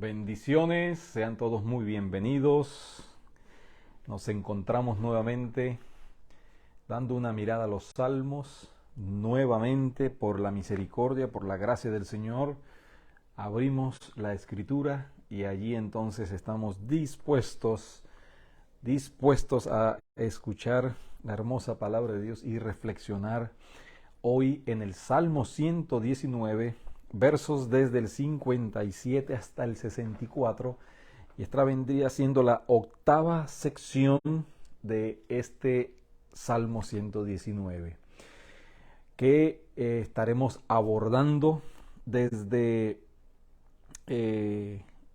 Bendiciones, sean todos muy bienvenidos. Nos encontramos nuevamente dando una mirada a los salmos, nuevamente por la misericordia, por la gracia del Señor. Abrimos la escritura y allí entonces estamos dispuestos a escuchar la hermosa palabra de Dios y reflexionar hoy en el Salmo 119, versos desde el 57 hasta el 64, y esta vendría siendo la octava sección de este Salmo 119, que estaremos abordando desde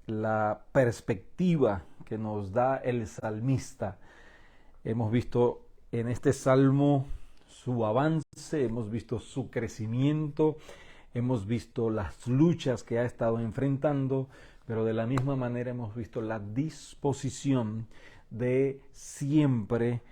la perspectiva que nos da el salmista. Hemos visto en este salmo su avance, hemos visto su crecimiento, hemos visto las luchas que ha estado enfrentando, pero de la misma manera hemos visto la disposición de siempre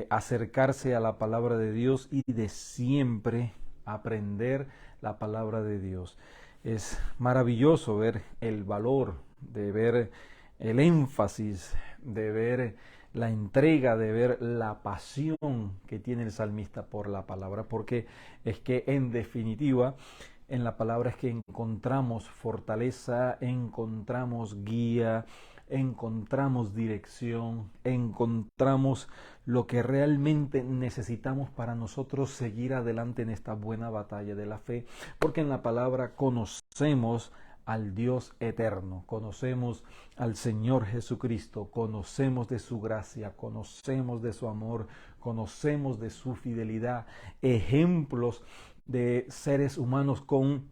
acercarse a la palabra de Dios y de siempre aprender la palabra de Dios. Es maravilloso ver el valor, de ver el énfasis, de ver la entrega, de ver la pasión que tiene el salmista por la palabra, porque es que en definitiva en la palabra es que encontramos fortaleza, encontramos guía, encontramos dirección, encontramos lo que realmente necesitamos para nosotros seguir adelante en esta buena batalla de la fe, porque en la palabra conocemos al Dios eterno, conocemos al Señor Jesucristo, conocemos de su gracia, conocemos de su amor, conocemos de su fidelidad, ejemplos de seres humanos con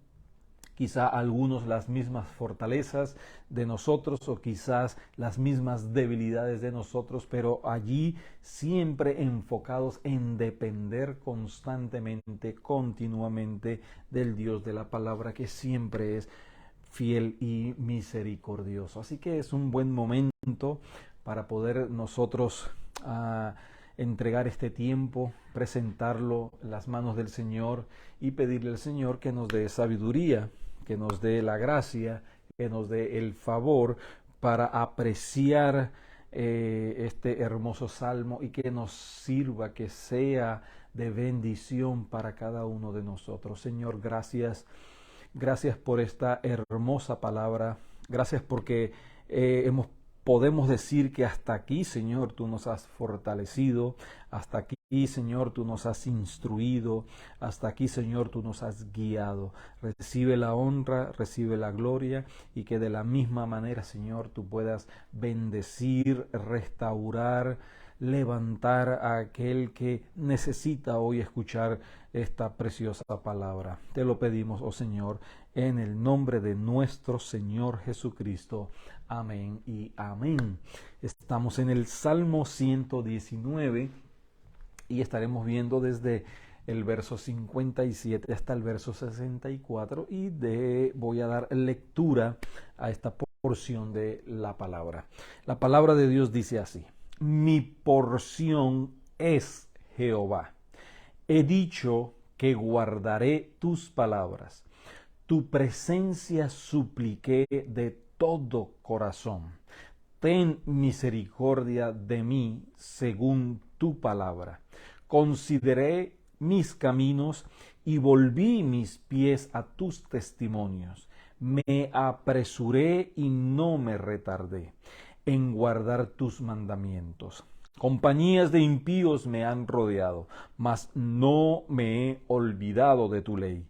quizá algunos las mismas fortalezas de nosotros o quizás las mismas debilidades de nosotros, pero allí siempre enfocados en depender constantemente, continuamente del Dios de la palabra, que siempre es fiel y misericordioso. Así que es un buen momento para poder nosotros entregar este tiempo, presentarlo en las manos del Señor y pedirle al Señor que nos dé sabiduría, que nos dé la gracia, que nos dé el favor para apreciar este hermoso salmo y que nos sirva, que sea de bendición para cada uno de nosotros. Señor, gracias. Gracias por esta hermosa palabra. Gracias porque podemos decir que hasta aquí, Señor, tú nos has fortalecido. Hasta aquí, Señor, tú nos has instruido. Hasta aquí, Señor, tú nos has guiado. Recibe la honra, recibe la gloria y que de la misma manera, Señor, tú puedas bendecir, restaurar, levantar a aquel que necesita hoy escuchar esta preciosa palabra. Te lo pedimos, oh Señor, en el nombre de nuestro Señor Jesucristo. Amén y amén. Estamos en el Salmo 119 y estaremos viendo desde el verso 57 hasta el verso 64 y voy a dar lectura a esta porción de la palabra. La palabra de Dios dice así: mi porción es Jehová. He dicho que guardaré tus palabras. Tu presencia supliqué de todo corazón. Ten misericordia de mí según tu palabra. Consideré mis caminos y volví mis pies a tus testimonios. Me apresuré y no me retardé en guardar tus mandamientos. Compañías de impíos me han rodeado, mas no me he olvidado de tu ley.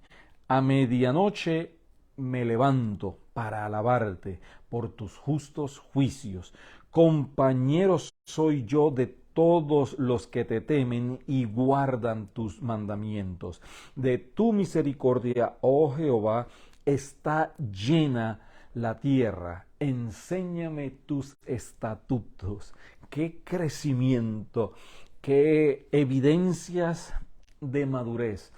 A medianoche me levanto para alabarte por tus justos juicios. Compañeros soy yo de todos los que te temen y guardan tus mandamientos. De tu misericordia, oh Jehová, está llena la tierra. Enséñame tus estatutos. Qué crecimiento, qué evidencias de madurez,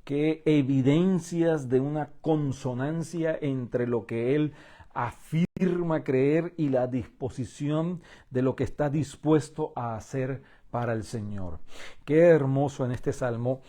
qué evidencias de una consonancia entre lo que él afirma creer y la disposición de lo que está dispuesto a hacer para el Señor. Qué hermoso en este salmo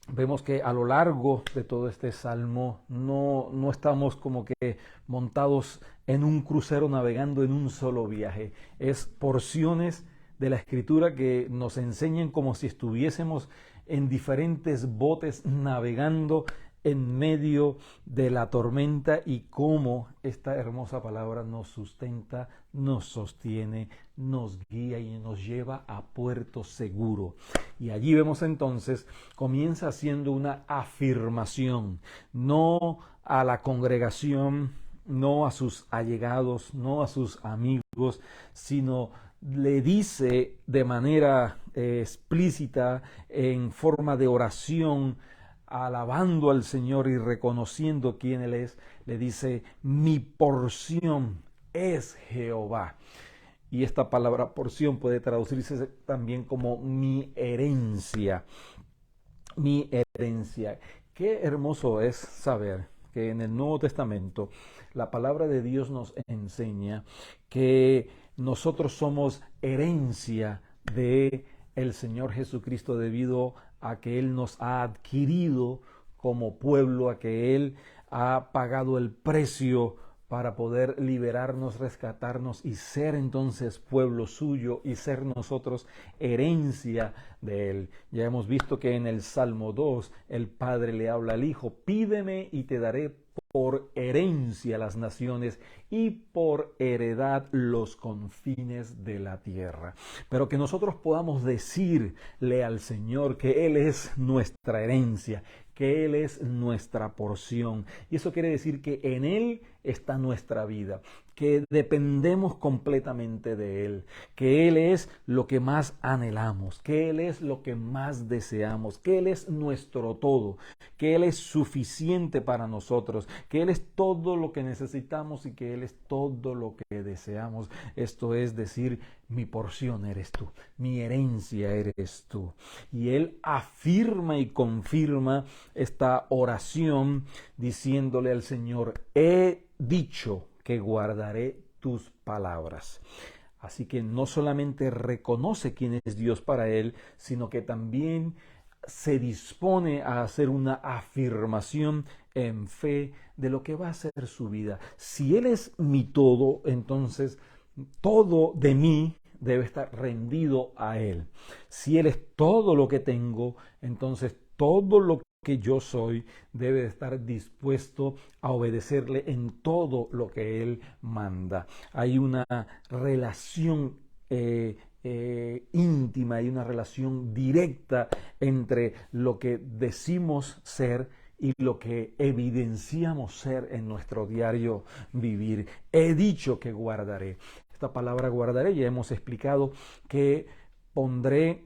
vemos que a lo largo de todo este salmo no estamos como que montados en un crucero navegando en un solo viaje. Es porciones de la escritura que nos enseñan como si estuviésemos en diferentes botes navegando en medio de la tormenta y cómo esta hermosa palabra nos sustenta, nos sostiene, nos guía y nos lleva a puerto seguro. Y allí vemos entonces, comienza haciendo una afirmación, no a la congregación, no a sus allegados, no a sus amigos, sino le dice de manera explícita, en forma de oración, alabando al Señor y reconociendo quién Él es, le dice, mi porción es Jehová. Y esta palabra porción puede traducirse también como mi herencia. Mi herencia. Qué hermoso es saber que en el Nuevo Testamento la palabra de Dios nos enseña que nosotros somos herencia de el Señor Jesucristo debido a que Él nos ha adquirido como pueblo, a que Él ha pagado el precio para poder liberarnos, rescatarnos y ser entonces pueblo suyo y ser nosotros herencia de Él. Ya hemos visto que en el Salmo 2 el Padre le habla al Hijo, pídeme y te daré por herencia las naciones y por heredad los confines de la tierra. Pero que nosotros podamos decirle al Señor que Él es nuestra herencia, que Él es nuestra porción. Y eso quiere decir que en Él está nuestra vida, que dependemos completamente de Él, que Él es lo que más anhelamos, que Él es lo que más deseamos, que Él es nuestro todo, que Él es suficiente para nosotros, que Él es todo lo que necesitamos y que Él es todo lo que deseamos. Esto es decir, mi porción eres tú, mi herencia eres tú. Y Él afirma y confirma esta oración diciéndole al Señor, he dicho que guardaré tus palabras. Así que no solamente reconoce quién es Dios para él, sino que también se dispone a hacer una afirmación en fe de lo que va a ser su vida. Si Él es mi todo, entonces todo de mí debe estar rendido a Él. Si Él es todo lo que tengo, entonces todo lo que yo soy debe de estar dispuesto a obedecerle en todo lo que Él manda. Hay una relación íntima y una relación directa entre lo que decimos ser y lo que evidenciamos ser en nuestro diario vivir. He dicho que guardaré. Esta palabra guardaré ya hemos explicado que pondré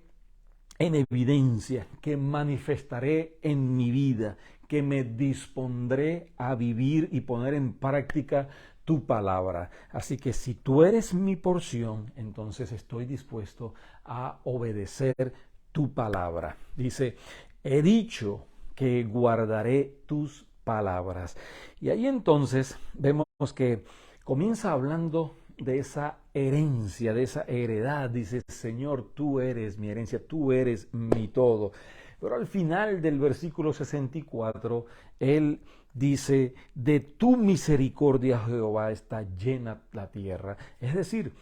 en evidencia, que manifestaré en mi vida, que me dispondré a vivir y poner en práctica tu palabra. Así que si tú eres mi porción, entonces estoy dispuesto a obedecer tu palabra. Dice, he dicho que guardaré tus palabras. Y ahí entonces vemos que comienza hablando de esa herencia, de esa heredad. Dice, Señor, tú eres mi herencia, tú eres mi todo. Pero al final del versículo 64, Él dice, de tu misericordia, Jehová, está llena la tierra. Es decir,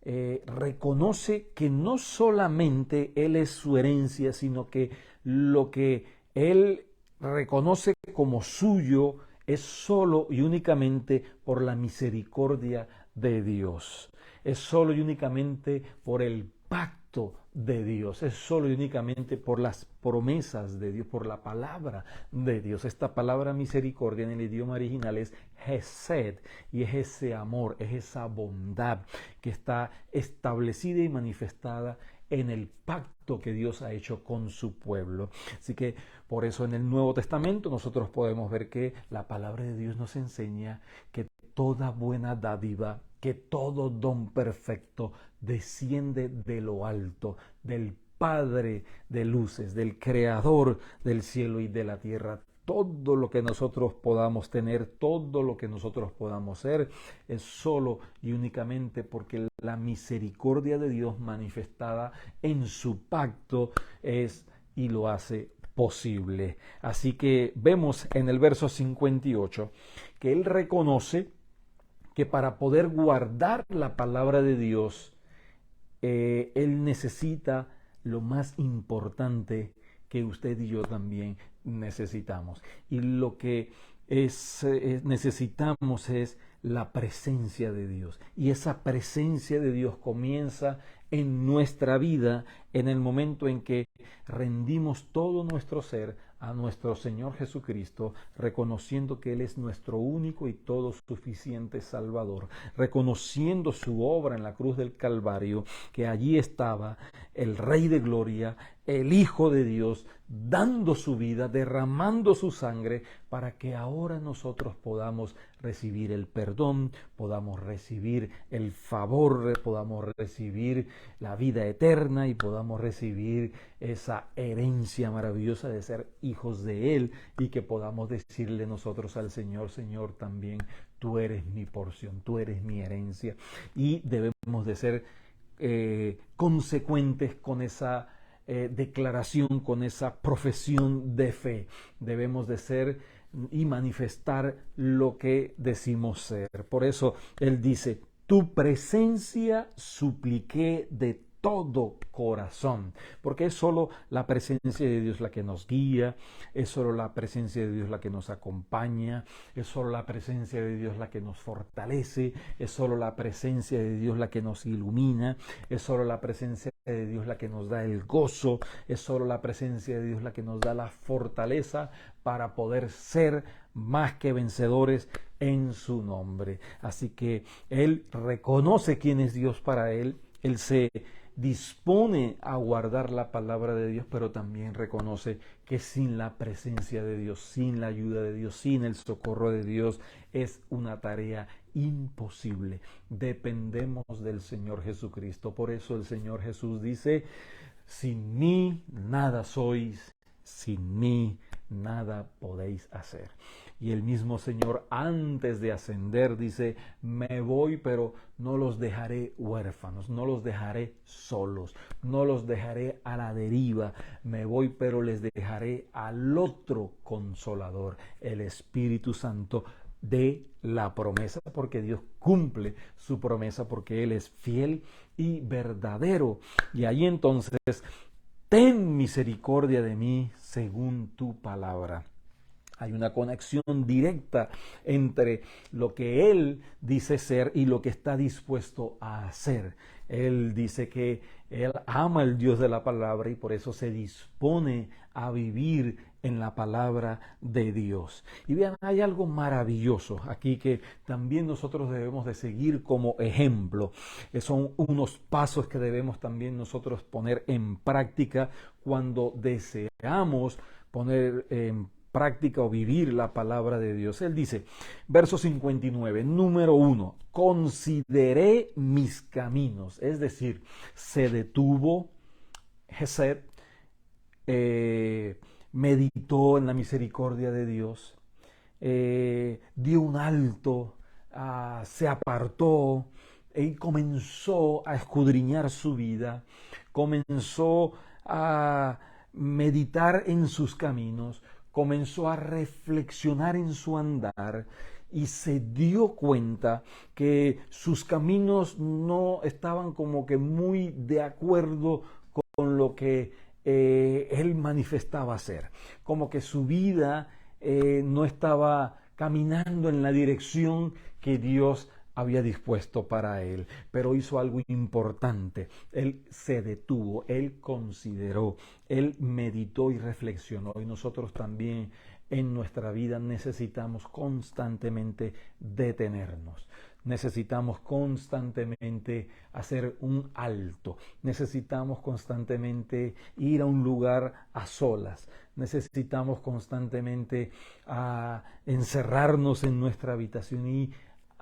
reconoce que no solamente Él es su herencia, sino que lo que Él reconoce como suyo es solo y únicamente por la misericordia de Dios. Es solo y únicamente por el pacto de Dios. Es solo y únicamente por las promesas de Dios, por la palabra de Dios. Esta palabra misericordia en el idioma original es Hesed y es ese amor, es esa bondad que está establecida y manifestada en el pacto que Dios ha hecho con su pueblo. Así que por eso en el Nuevo Testamento nosotros podemos ver que la palabra de Dios nos enseña que toda buena dádiva, que todo don perfecto desciende de lo alto, del Padre de luces, del Creador del cielo y de la tierra. Todo lo que nosotros podamos tener, todo lo que nosotros podamos ser, es solo y únicamente porque la misericordia de Dios manifestada en su pacto es y lo hace posible. Así que vemos en el verso 58 que él reconoce que para poder guardar la palabra de Dios, él necesita lo más importante que usted y yo también necesitamos. Y lo que necesitamos es la presencia de Dios. Y esa presencia de Dios comienza en nuestra vida en el momento en que rendimos todo nuestro ser a nuestro Señor Jesucristo, reconociendo que Él es nuestro único y todo suficiente Salvador, reconociendo su obra en la cruz del Calvario, que allí estaba el Rey de Gloria, el Hijo de Dios, dando su vida, derramando su sangre, para que ahora nosotros podamos recibir el perdón, podamos recibir el favor, podamos recibir la vida eterna y podamos recibir esa herencia maravillosa de ser hijos de Él, y que podamos decirle nosotros al Señor: Señor, también tú eres mi porción, tú eres mi herencia. Y debemos de ser consecuentes con esa declaración, con esa profesión de fe. Debemos de ser y manifestar lo que decimos ser. Por eso Él dice: tu presencia supliqué de todo corazón, porque es solo la presencia de Dios la que nos guía, es solo la presencia de Dios la que nos acompaña, es solo la presencia de Dios la que nos fortalece, es solo la presencia de Dios la que nos ilumina, es solo la presencia de Dios la que nos da el gozo, es solo la presencia de Dios la que nos da la fortaleza para poder ser más que vencedores en su nombre. Así que Él reconoce quién es Dios para Él, Él se dispone a guardar la palabra de Dios, pero también reconoce que sin la presencia de Dios, sin la ayuda de Dios, sin el socorro de Dios, es una tarea imposible. Dependemos del Señor Jesucristo. Por eso el Señor Jesús dice: sin mí nada sois, sin mí nada podéis hacer. Y el mismo Señor, antes de ascender, dice: me voy, pero no los dejaré huérfanos, no los dejaré solos, no los dejaré a la deriva. Me voy, pero les dejaré al otro Consolador, el Espíritu Santo de la promesa, porque Dios cumple su promesa, porque Él es fiel y verdadero. Y ahí entonces: ten misericordia de mí según tu palabra. Hay una conexión directa entre lo que Él dice ser y lo que está dispuesto a hacer. Él dice que Él ama al Dios de la palabra y por eso se dispone a vivir en la palabra de Dios. Y vean, hay algo maravilloso aquí que también nosotros debemos de seguir como ejemplo. Son unos pasos que debemos también nosotros poner en práctica cuando deseamos poner en práctica o vivir la palabra de Dios. Él dice, verso 59, número 1, consideré mis caminos, es decir, se detuvo Gesed, meditó en la misericordia de Dios, dio un alto, se apartó y comenzó a escudriñar su vida, comenzó a meditar en sus caminos, comenzó a reflexionar en su andar y se dio cuenta que sus caminos no estaban como que muy de acuerdo con lo que él manifestaba ser, como que su vida no estaba caminando en la dirección que Dios había dispuesto para él, pero hizo algo importante. Él se detuvo, él consideró, él meditó y reflexionó. Y nosotros también en nuestra vida necesitamos constantemente detenernos. Necesitamos constantemente hacer un alto. Necesitamos constantemente ir a un lugar a solas. Necesitamos constantemente encerrarnos en nuestra habitación y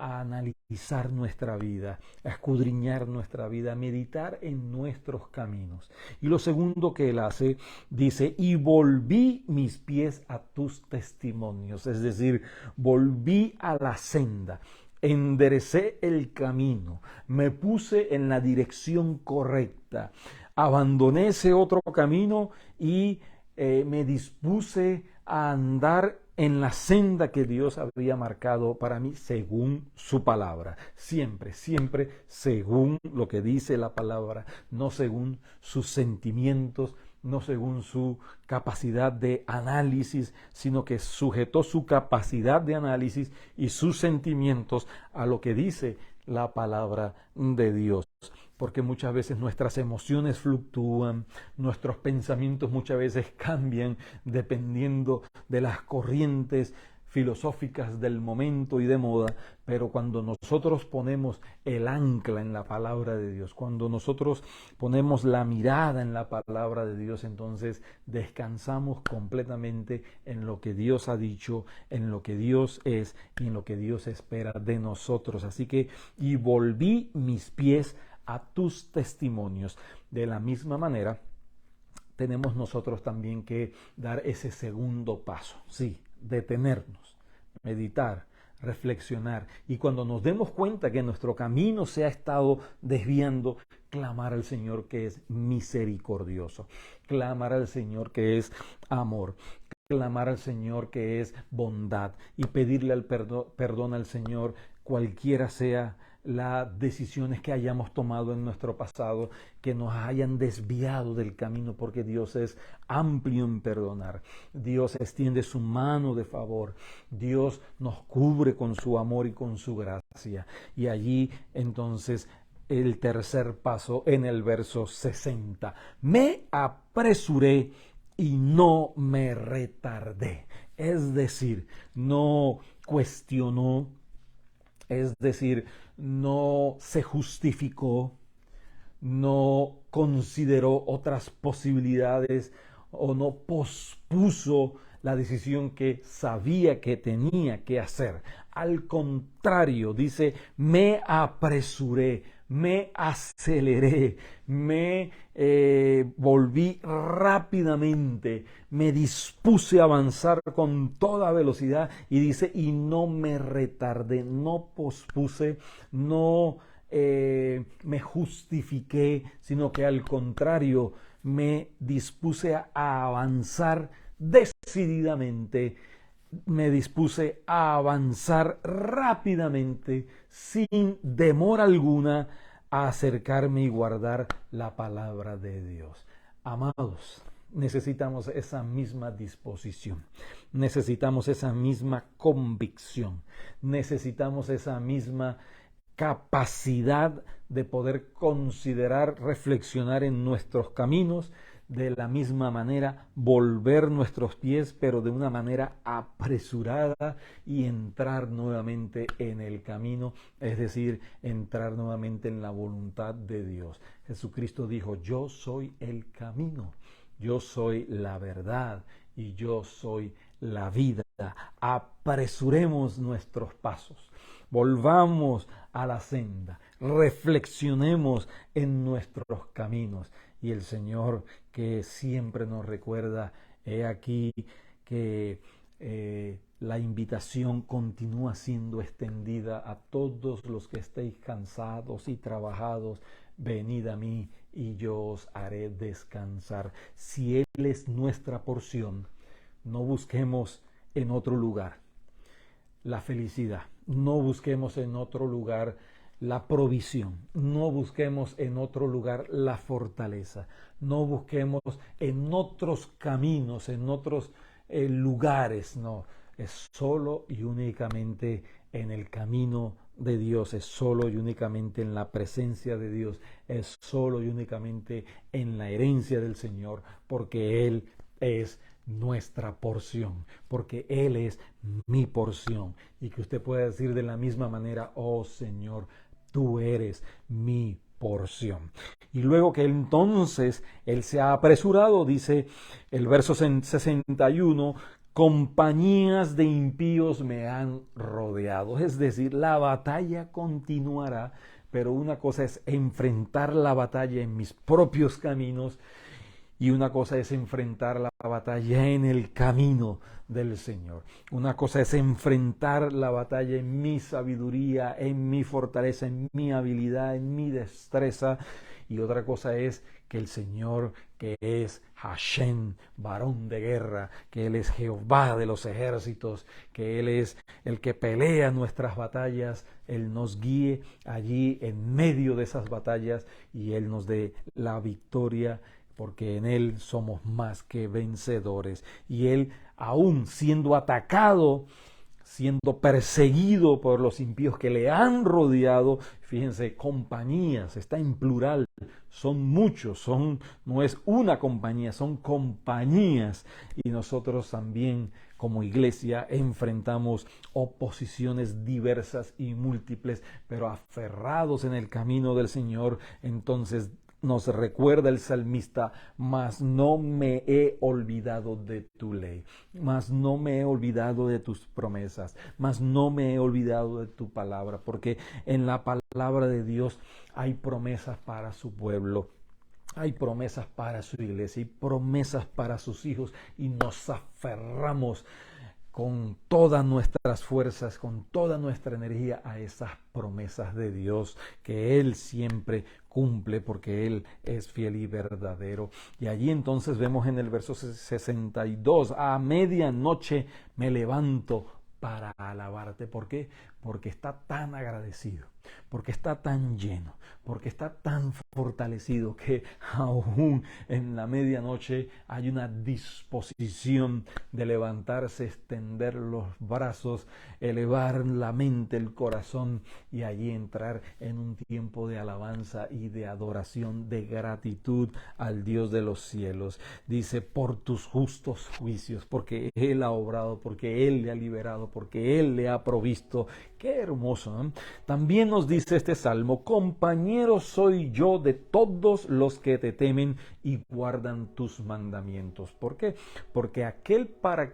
a analizar nuestra vida, a escudriñar nuestra vida, a meditar en nuestros caminos. Y lo segundo que él hace, dice, y volví mis pies a tus testimonios, es decir, volví a la senda, enderecé el camino, me puse en la dirección correcta, abandoné ese otro camino y me dispuse a andar en la senda que Dios había marcado para mí según su palabra. Siempre, siempre según lo que dice la palabra, no según sus sentimientos, no según su capacidad de análisis, sino que sujetó su capacidad de análisis y sus sentimientos a lo que dice la palabra de Dios. Porque muchas veces nuestras emociones fluctúan, nuestros pensamientos muchas veces cambian dependiendo de las corrientes filosóficas del momento y de moda, pero cuando nosotros ponemos el ancla en la palabra de Dios, cuando nosotros ponemos la mirada en la palabra de Dios, entonces descansamos completamente en lo que Dios ha dicho, en lo que Dios es y en lo que Dios espera de nosotros. Así que, y volví mis pies a tus testimonios. De la misma manera, tenemos nosotros también que dar ese segundo paso, sí, detenernos, meditar, reflexionar, y cuando nos demos cuenta que nuestro camino se ha estado desviando, clamar al Señor que es misericordioso, clamar al Señor que es amor, clamar al Señor que es bondad y pedirle al perdón al Señor cualquiera sea las decisiones que hayamos tomado en nuestro pasado, que nos hayan desviado del camino, porque Dios es amplio en perdonar. Dios extiende su mano de favor. Dios nos cubre con su amor y con su gracia. Y allí entonces el tercer paso en el verso 60. Me apresuré y no me retardé. Es decir, no cuestionó, es decir, no se justificó, no consideró otras posibilidades o no pospuso la decisión que sabía que tenía que hacer. Al contrario, dice, me apresuré, me aceleré, me volví rápidamente, me dispuse a avanzar con toda velocidad y dice, y no me retardé, no pospuse, no me justifiqué, sino que al contrario, me dispuse a avanzar decididamente, me dispuse a avanzar rápidamente, sin demora alguna, a acercarme y guardar la palabra de Dios. Amados, necesitamos esa misma disposición, necesitamos esa misma convicción, necesitamos esa misma capacidad de poder considerar, reflexionar en nuestros caminos, de la misma manera volver nuestros pies, pero de una manera apresurada y entrar nuevamente en el camino, es decir, entrar nuevamente en la voluntad de Dios. Jesucristo dijo, yo soy el camino, yo soy la verdad y yo soy la vida. Apresuremos nuestros pasos, volvamos a la senda, reflexionemos en nuestros caminos. Y el Señor, que siempre nos recuerda, he aquí que la invitación continúa siendo extendida a todos los que estéis cansados y trabajados, venid a mí y yo os haré descansar. Si Él es nuestra porción, no busquemos en otro lugar la felicidad, no busquemos en otro lugar la provisión, no busquemos en otro lugar la fortaleza, no busquemos en otros caminos, en otros lugares, no, es solo y únicamente en el camino de Dios, es solo y únicamente en la presencia de Dios, es solo y únicamente en la herencia del Señor, porque Él es nuestra porción, porque Él es mi porción, y que usted pueda decir de la misma manera, oh Señor, tú eres mi porción. Y luego que entonces Él se ha apresurado, dice el verso 61, compañías de impíos me han rodeado. Es decir, la batalla continuará, pero una cosa es enfrentar la batalla en mis propios caminos y una cosa es enfrentar la batalla en el camino del Señor. Una cosa es enfrentar la batalla en mi sabiduría, en mi fortaleza, en mi habilidad, en mi destreza. Y otra cosa es que el Señor que es Hashem, varón de guerra, que Él es Jehová de los ejércitos, que Él es el que pelea nuestras batallas, Él nos guíe allí en medio de esas batallas y Él nos dé la victoria, porque en Él somos más que vencedores. Y Él, aún siendo atacado, siendo perseguido por los impíos que le han rodeado, fíjense, compañías, está en plural, son muchos, no es una compañía, son compañías, y nosotros también como iglesia enfrentamos oposiciones diversas y múltiples, pero aferrados en el camino del Señor. Entonces nos recuerda el salmista: mas no me he olvidado de tu ley, mas no me he olvidado de tus promesas, mas no me he olvidado de tu palabra, porque en la palabra de Dios hay promesas para su pueblo. Hay promesas para su iglesia y promesas para sus hijos, y nos aferramos con todas nuestras fuerzas, con toda nuestra energía a esas promesas de Dios que Él siempre cumple, porque Él es fiel y verdadero. Y allí entonces vemos en el verso 62: a medianoche me levanto para alabarte. ¿Por qué? Porque está tan agradecido, porque está tan lleno, porque está tan fortalecido, que aún en la medianoche hay una disposición de levantarse, extender los brazos, elevar la mente, el corazón, y allí entrar en un tiempo de alabanza y de adoración, de gratitud al Dios de los cielos. Dice: por tus justos juicios, porque Él ha obrado, porque Él le ha liberado, porque Él le ha provisto. Qué hermoso, ¿eh? También nos dice este salmo: compañero soy yo de todos los que te temen y guardan tus mandamientos. ¿Por qué? Porque aquel para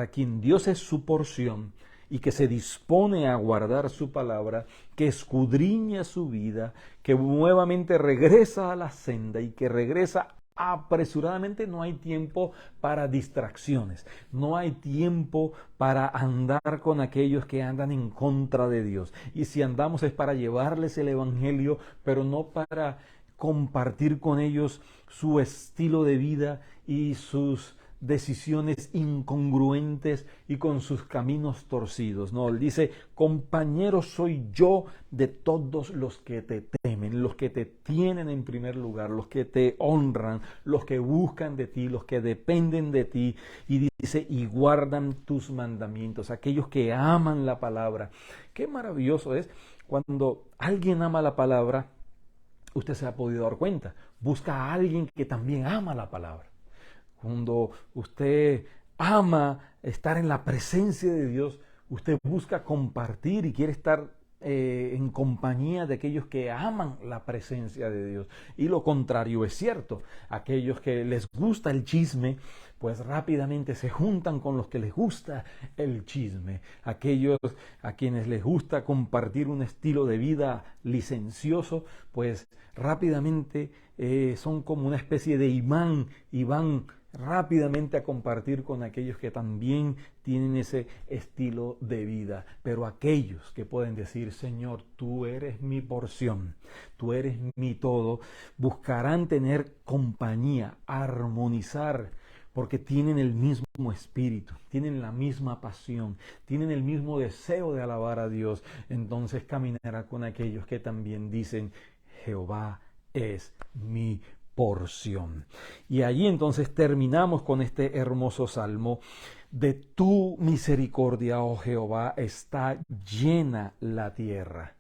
quien Dios es su porción y que se dispone a guardar su palabra, que escudriña su vida, que nuevamente regresa a la senda y que regresa apresuradamente, no hay tiempo para distracciones, no hay tiempo para andar con aquellos que andan en contra de Dios. Y si andamos es para llevarles el evangelio, pero no para compartir con ellos su estilo de vida y sus decisiones incongruentes y con sus caminos torcidos. No, él dice: compañero soy yo de todos los que te temen, los que te tienen en primer lugar, los que te honran, los que buscan de ti, los que dependen de ti. Y dice: y guardan tus mandamientos, aquellos que aman la palabra. Qué maravilloso es cuando alguien ama la palabra. Usted se ha podido dar cuenta, busca a alguien que también ama la palabra. Cuando usted ama estar en la presencia de Dios, usted busca compartir y quiere estar en compañía de aquellos que aman la presencia de Dios. Y lo contrario es cierto: aquellos que les gusta el chisme, pues rápidamente se juntan con los que les gusta el chisme. Aquellos a quienes les gusta compartir un estilo de vida licencioso, pues rápidamente son como una especie de imán y van rápidamente a compartir con aquellos que también tienen ese estilo de vida. Pero aquellos que pueden decir: Señor, tú eres mi porción, tú eres mi todo, buscarán tener compañía, armonizar, porque tienen el mismo espíritu, tienen la misma pasión, tienen el mismo deseo de alabar a Dios. Entonces caminará con aquellos que también dicen: Jehová es mi porción. Y allí entonces terminamos con este hermoso salmo: de tu misericordia, oh Jehová, está llena la tierra.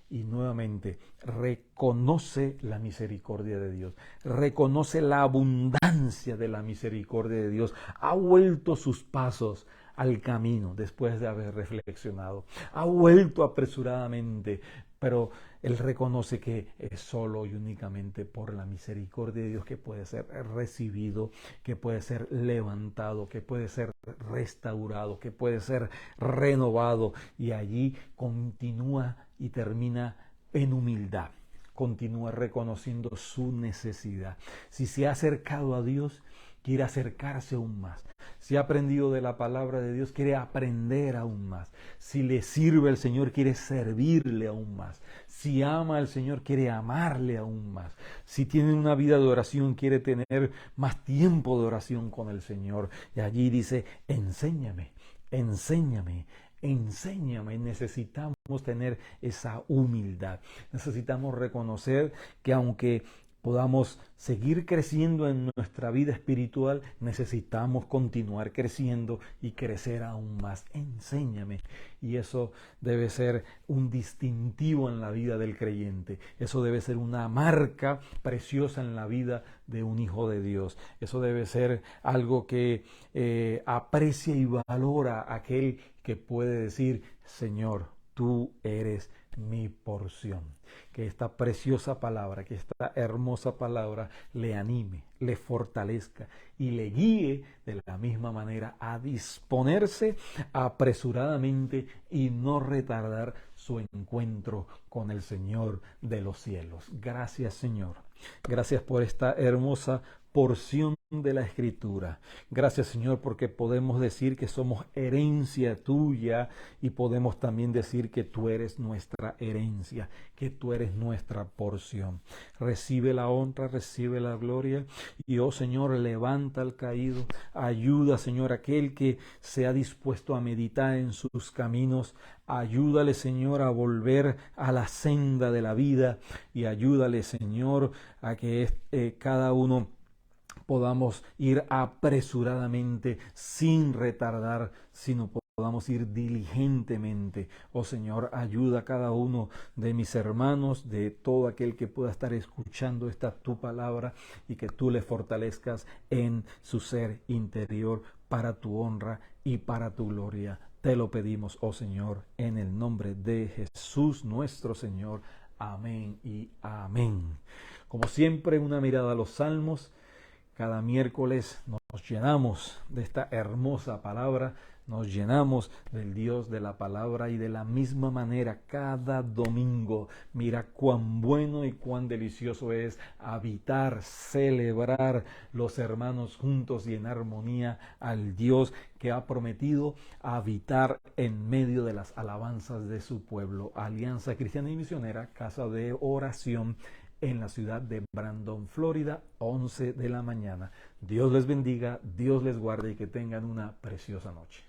Y nuevamente reconoce la misericordia de Dios, reconoce la abundancia de la misericordia de Dios. Ha vuelto sus pasos al camino después de haber reflexionado, ha vuelto apresuradamente, pero él reconoce que es solo y únicamente por la misericordia de Dios que puede ser recibido, que puede ser levantado, que puede ser restaurado, que puede ser renovado. Y allí continúa y termina en humildad, continúa reconociendo su necesidad. Si se ha acercado a Dios, quiere acercarse aún más. Si ha aprendido de la palabra de Dios, quiere aprender aún más. Si le sirve al Señor, quiere servirle aún más. Si ama al Señor, quiere amarle aún más. Si tiene una vida de oración, quiere tener más tiempo de oración con el Señor. Y allí dice, enséñame, enséñame, enséñame. Necesitamos tener esa humildad. Necesitamos reconocer que aunque podamos seguir creciendo en nuestra vida espiritual, necesitamos continuar creciendo y crecer aún más. Enséñame. Y eso debe ser un distintivo en la vida del creyente. Eso debe ser una marca preciosa en la vida de un hijo de Dios. Eso debe ser algo que aprecia y valora a aquel que puede decir, Señor, tú eres mi porción. Que esta preciosa palabra, que esta hermosa palabra le anime, le fortalezca y le guíe de la misma manera a disponerse apresuradamente y no retardar su encuentro con el Señor de los cielos. Gracias, Señor. Gracias por esta hermosa porción de la Escritura. Gracias, Señor, porque podemos decir que somos herencia tuya y podemos también decir que tú eres nuestra herencia, que tú eres nuestra porción. Recibe la honra, recibe la gloria y, oh Señor, levanta al caído. Ayuda, Señor, aquel que se ha dispuesto a meditar en sus caminos. Ayúdale, Señor, a volver a la senda de la vida y ayúdale, Señor, a que cada uno podamos ir apresuradamente, sin retardar, sino podamos ir diligentemente. Oh Señor, ayuda a cada uno de mis hermanos, de todo aquel que pueda estar escuchando esta tu palabra, y que tú le fortalezcas en su ser interior para tu honra y para tu gloria. Te lo pedimos, oh Señor, en el nombre de Jesús nuestro Señor. Amén y amén. Como siempre, una mirada a los Salmos. Cada miércoles nos llenamos de esta hermosa palabra, nos llenamos del Dios de la palabra, y de la misma manera cada domingo, mira cuán bueno y cuán delicioso es habitar, celebrar los hermanos juntos y en armonía al Dios que ha prometido habitar en medio de las alabanzas de su pueblo. Alianza Cristiana y Misionera, casa de oración en la ciudad de Brandon, Florida, 11 de la mañana. Dios les bendiga, Dios les guarde y que tengan una preciosa noche.